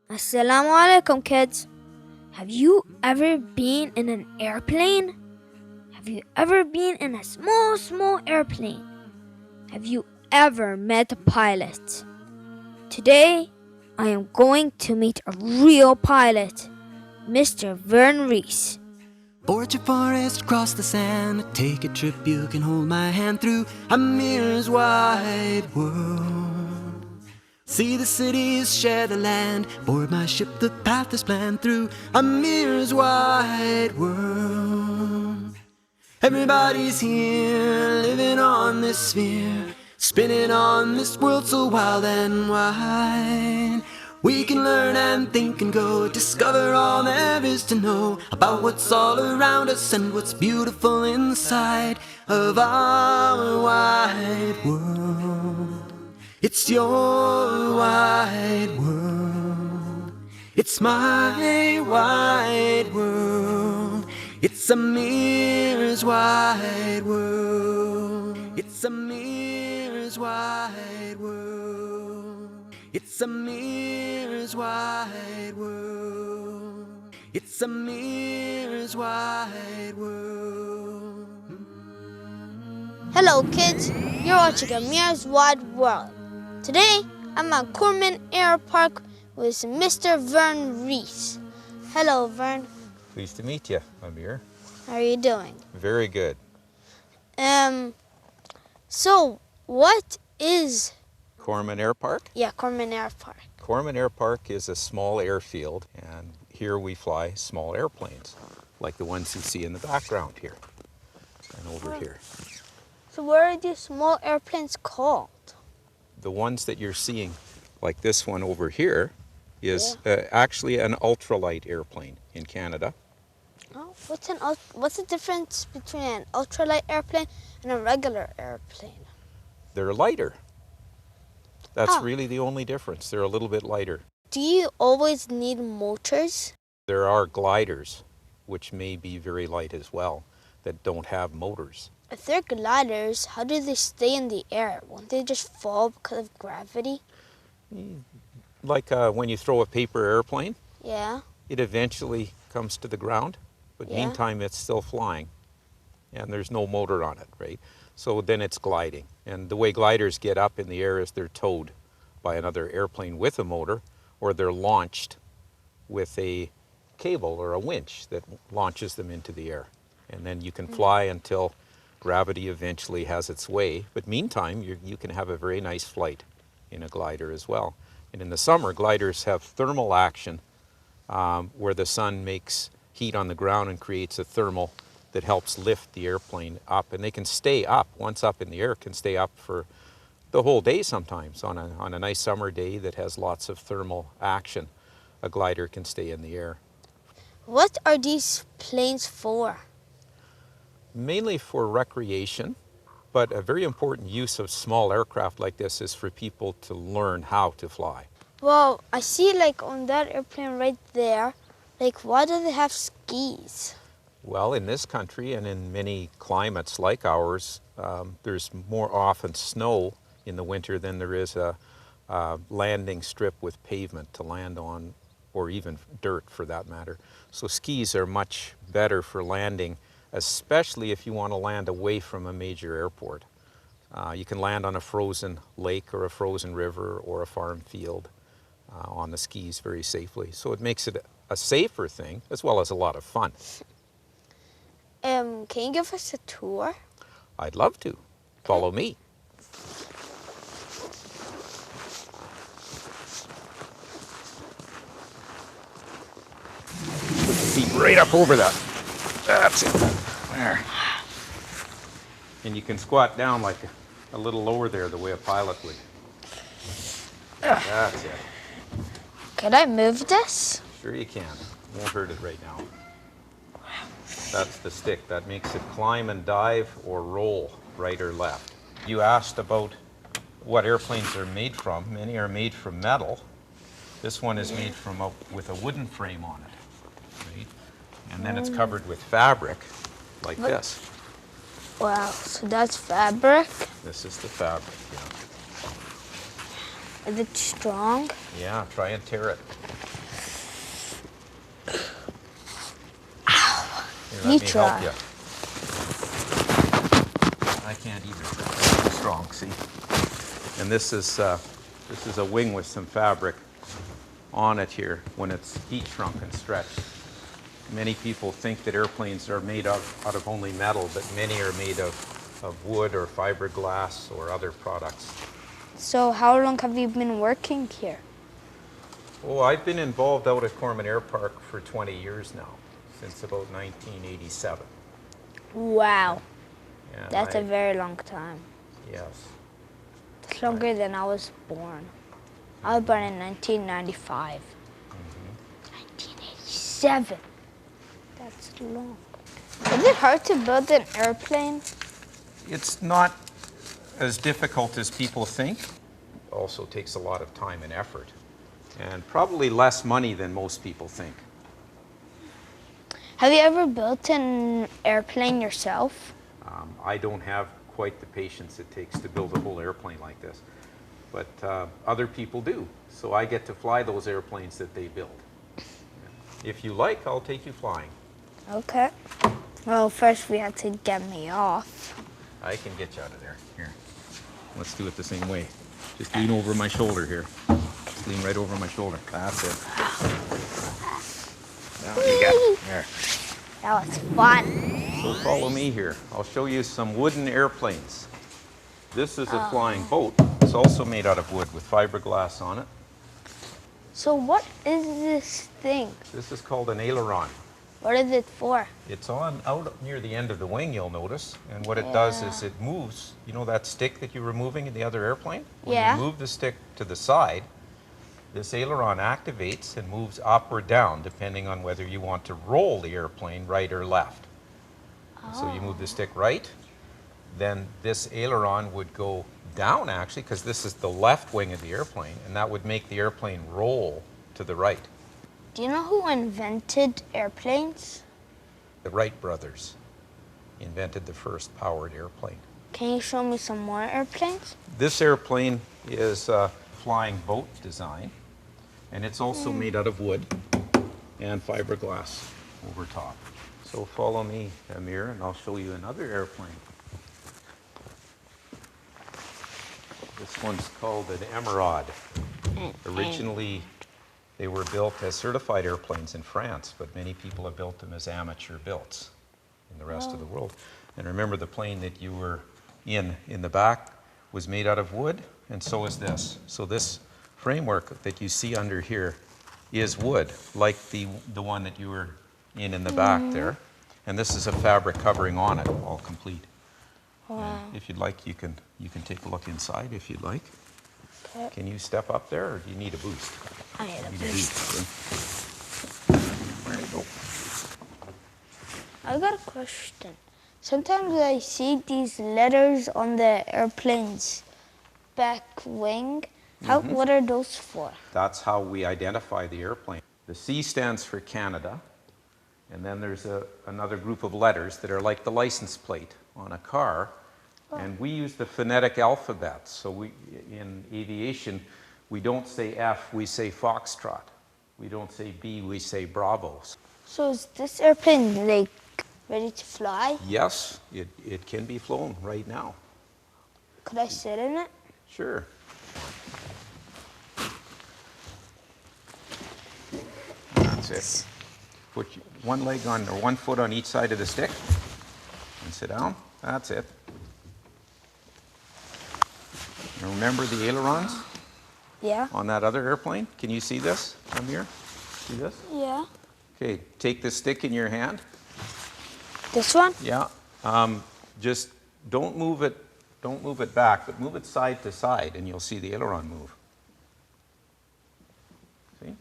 Assalamu alaikum, kids. Have you ever been in an airplane? Have you ever been in a small airplane? Have you ever met a pilot? Today, I am going to meet a real pilot, Mr. Vern Reese. Board your forest, cross the sand, take a trip, you can hold my hand through Ameer's wide world. See the cities, share the land, board my ship, the path is planned through Ameer's wide world. Everybody's here, living on this sphere, spinning on this world so wild and wide. We can learn and think and go, discover all there is to know about what's all around us and what's beautiful inside of our wide world. It's your wide world. It's my wide world. It's Ameer's wide world. It's Ameer's wide world. It's Ameer's wide world. It's Ameer's wide world. Hello, kids. You're watching Ameer's Wide World. Today, I'm at Cockpit Air Park with Mr. Vern Reese. Hello, Vern. Pleased to meet you, Ameer. How are you doing? Very good. So what is... Cockpit Air Park? Yeah, Cockpit Air Park. Cockpit Air Park is a small airfield, and here we fly small airplanes, like the ones you see in the background here and over here. So what are these small airplanes called? The ones that you're seeing, like this one over here, is actually an ultralight airplane in Canada. Oh, what's the difference between an ultralight airplane and a regular airplane? They're lighter. That's really the only difference. They're a little bit lighter. Do you always need motors? There are gliders, which may be very light as well, that don't have motors. If they're gliders, how do they stay in the air? Won't they just fall because of gravity? Like when you throw a paper airplane, Yeah. it eventually comes to the ground, but Yeah. meantime it's still flying, and there's no motor on it, right? So then it's gliding, and the way gliders get up in the air is they're towed by another airplane with a motor, or they're launched with a cable or a winch that launches them into the air, and then you can fly until gravity eventually has its way, but meantime you can have a very nice flight in a glider as well. And in the summer, gliders have thermal action where the sun makes heat on the ground and creates a thermal that helps lift the airplane up, and they can stay up. Once up in the air, can stay up for the whole day sometimes. On a nice summer day that has lots of thermal action, a glider can stay in the air. What are these planes for? Mainly for recreation, but a very important use of small aircraft like this is for people to learn how to fly. Well, I see like on that airplane right there, like why do they have skis? Well, in this country and in many climates like ours, there's more often snow in the winter than there is a landing strip with pavement to land on, or even dirt for that matter. So skis are much better for landing, especially if you want to land away from a major airport. You can land on a frozen lake or a frozen river or a farm field on the skis very safely. So it makes it a safer thing as well as a lot of fun. Can you give us a tour? I'd love to. Follow me. Put the feet right up over that. That's it. There. And you can squat down like a little lower there, the way a pilot would. That's it. Can I move this? Sure you can. Won't hurt it right now. That's the stick. That makes it climb and dive or roll right or left. You asked about what airplanes are made from. Many are made from metal. This one is made from with a wooden frame on it, right? And then it's covered with fabric like this. Wow, so that's fabric. This is the fabric, yeah. Is it strong? Yeah, try and tear it. Let You me try. help you. I can't either. It's too strong, see? And this is a wing with some fabric on it here when it's heat shrunk and stretched. Many people think that airplanes are made out of only metal, but many are made of wood or fiberglass or other products. So how long have you been working here? Oh, I've been involved out at Corman Air Park for 20 years now, since about 1987. Wow, And that's a very long time. yes. It's longer than I was born. I was born in 1995. 1987. That's long. Is it hard to build an airplane? It's not as difficult as people think. It also takes a lot of time and effort, and probably less money than most people think. Have you ever built an airplane yourself? I don't have quite the patience it takes to build a whole airplane like this, but other people do. So I get to fly those airplanes that they build. If you like, I'll take you flying. Okay. Well, first we have to get me off. I can get you out of there. Here, let's do it the same way. Just lean over my shoulder here. Just lean right over my shoulder. That's it. Now you got it. There. That was fun. So follow me here. I'll show you some wooden airplanes. This is a flying boat. It's also made out of wood with fiberglass on it. So what is this thing? This is called an aileron. What is it for? It's on out near the end of the wing, you'll notice. And what it does is it moves. You know that stick that you were moving in the other airplane? When Yeah. you move the stick to the side, this aileron activates and moves up or down depending on whether you want to roll the airplane right or left. So you move the stick right, then this aileron would go down actually, because this is the left wing of the airplane, and that would make the airplane roll to the right. Do you know who invented airplanes? The Wright brothers invented the first powered airplane. Can you show me some more airplanes? This airplane is a flying boat design, and it's also made out of wood and fiberglass over top. So follow me, Ameer, and I'll show you another airplane. This one's called an Emerald. Originally, they were built as certified airplanes in France, but many people have built them as amateur builds in the rest of the world. And remember, the plane that you were in the back was made out of wood, and so is this. So this framework that you see under here is wood, like the one that you were in the back there. And this is a fabric covering on it, all complete. Wow. If you'd like, you can take a look inside if you'd like. Okay. Can you step up there, or do you need a boost? I need a Need boost. There you go. I got a question. Sometimes I see these letters on the airplane's back wing. What are those for? That's how we identify the airplane. The C stands for Canada, and then there's another group of letters that are like the license plate on a car, and we use the phonetic alphabet. So in aviation, we don't say F, we say Foxtrot. We don't say B, we say Bravo. So is this airplane like ready to fly? Yes, it can be flown right now. Could I sit in it? Sure. That's it. Put one leg on, or one foot on each side of the stick, and sit down. That's it. And remember the ailerons Yeah. on that other airplane? Can you see this, Ameer? See this? Yeah. Okay, take the stick in your hand. This one? Yeah. Just don't move it back, but move it side to side, and you'll see the aileron move. See?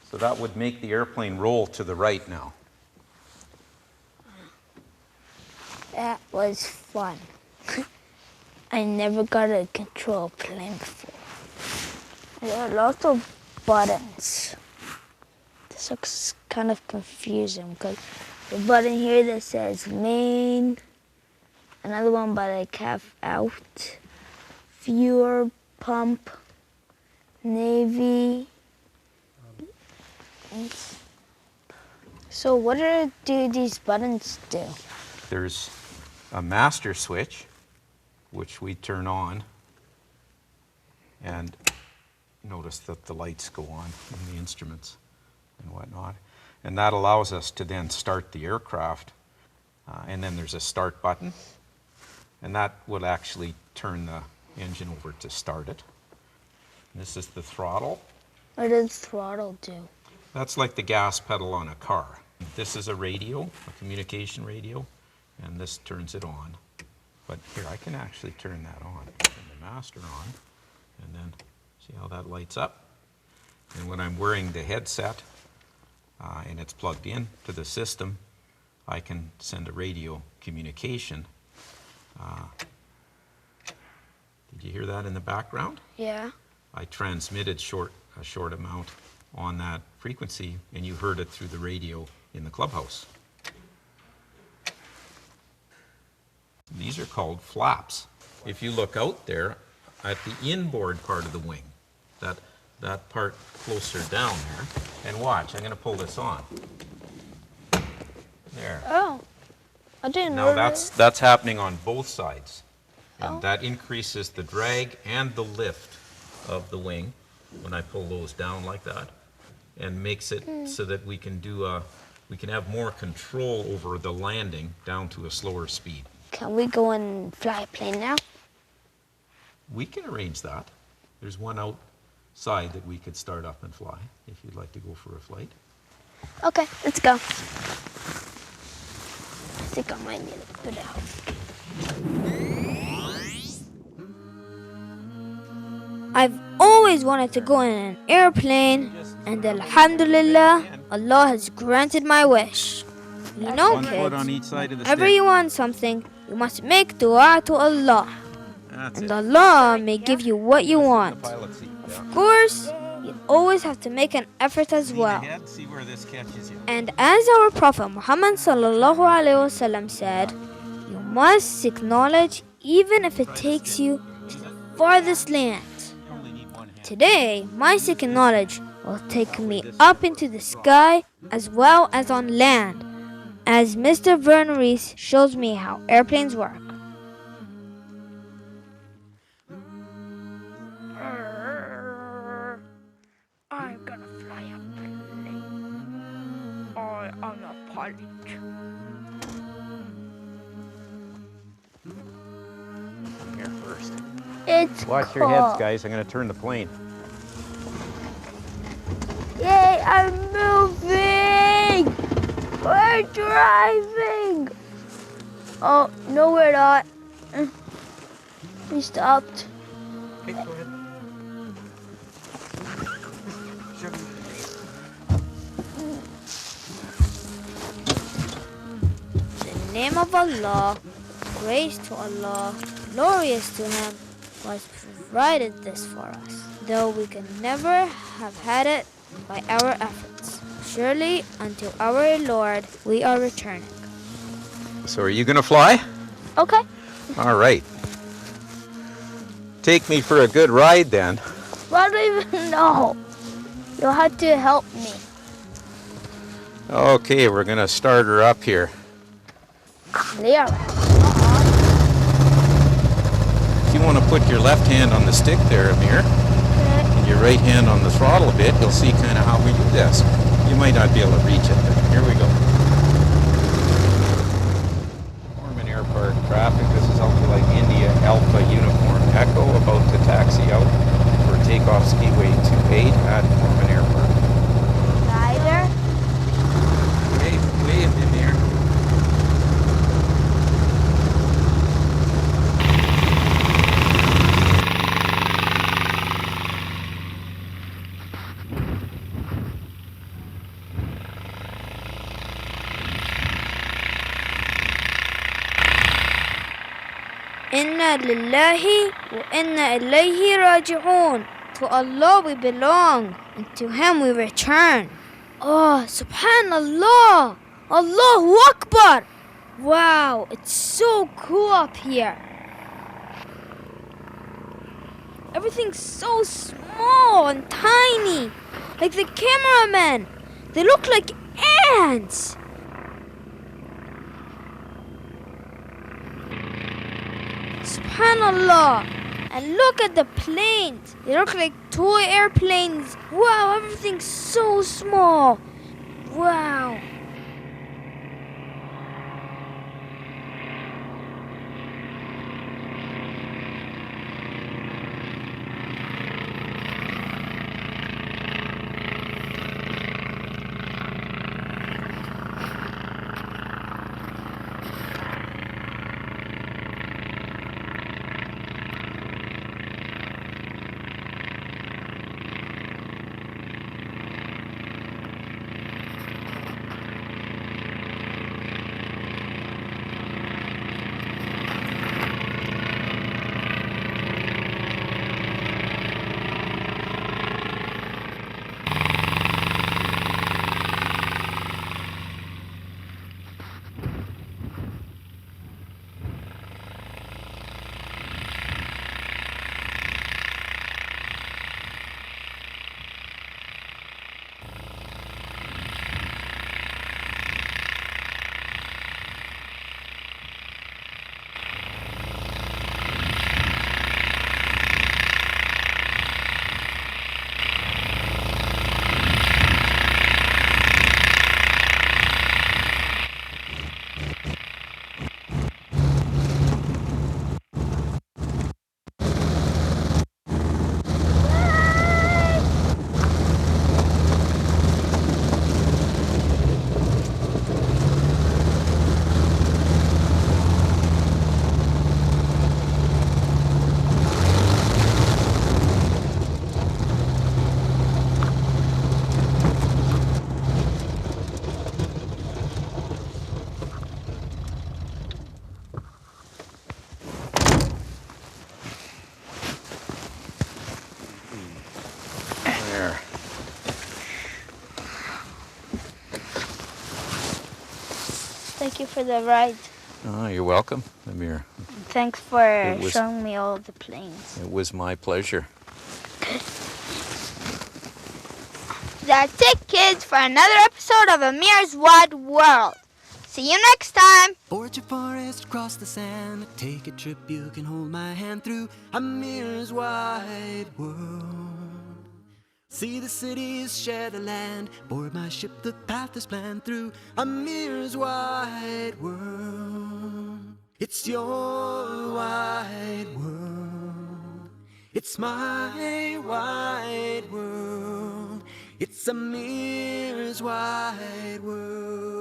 So that would make the airplane roll to the right now. That was fun. I never got to control a plane before. There are lots of buttons. This looks kind of confusing because the button here that says main, another one by the calf out, fuel pump, navy. So what do these buttons do? There's a master switch, which we turn on, and notice that the lights go on in the instruments and whatnot. And that allows us to then start the aircraft. And then there's a start button, and that will actually turn the engine over to start it. And this is the throttle. What does throttle do? That's like the gas pedal on a car. This is a radio, a communication radio, and this turns it on. But here, I can actually turn that on, turn the master on, and then see how that lights up. And when I'm wearing the headset and it's plugged in to the system, I can send a radio communication. Did you hear that in the background? Yeah. I transmitted a short amount on that frequency, and you heard it through the radio in the clubhouse. These are called flaps. If you look out there at the inboard part of the wing, that part closer down there, and watch, I'm going to pull this on. There. Oh, I didn't know. Now that's happening on both sides, and that increases the drag and the lift of the wing when I pull those down like that, and makes it so that we can have more control over the landing down to a slower speed. Can we go and fly a plane now? We can arrange that. There's one outside that we could start up and fly if you'd like to go for a flight. Okay, let's go. I think I might need a bit of help. I've always wanted to go in an airplane, and Alhamdulillah, Allah has granted my wish. You know, One foot on kids, each side of the whenever stick. you want something, you must make dua to Allah, That's and it. Allah may give you what you The want. pilot seat. Yeah. Of course, you always have to make an effort as Lean well. ahead, see where this catches you. And as our Prophet Muhammad sallallahu alaihi wasallam said, you must seek knowledge even if it takes you to the farthest land. You only need one hand. Today, my seeking knowledge will take me up into the sky as well as on land, as Mr. Vern Reese shows me how airplanes work. I'm gonna fly a plane. I am a pilot. Come here first. It's Watch your heads, guys. I'm going to turn the plane. Yay, I'm moving! We're driving! Oh, no, we're not. We stopped. Okay, go ahead. In the name of Allah, praise to Allah, glorious to Him, who has provided this for us, though we can never have had it by our efforts. Surely, unto our Lord we are returning. So are you going to fly? Okay. All right. Take me for a good ride then. I don't even know. You'll have to help me. Okay, we're going to start her up here. There. If you want to put your left hand on the stick there, Ameer, and your right hand on the throttle a bit, you'll see kind of how we do this. You might not be able to reach it, but here we go. Norman Airport traffic. This is Alpha India Alpha Uniform Echo about to taxi out for takeoff skiway 28 at Norman Airport. Rider. Wave, Ameer. Inna lillahi wa inna ilayhi raji'un. To Allah we belong, and to Him we return. Oh, subhanallah! Allahu Akbar! Wow, it's so cool up here. Everything's so small and tiny. Like the cameramen. They look like ants! Subhanallah! And look at the planes! They look like toy airplanes! Wow, everything's so small! Wow! There. Thank you for the ride. Oh, you're welcome, Ameer. Thanks for was- showing me all the planes. It was my pleasure. That's it, kids, for another episode of Ameer's Wide World. See you next time. Forge a forest, cross the sand, take a trip you can hold my hand through Ameer's wide world. See the cities, share the land, board my ship, the path is planned through Ameer's wide world. It's your wide world. It's my wide world. It's Ameer's wide world.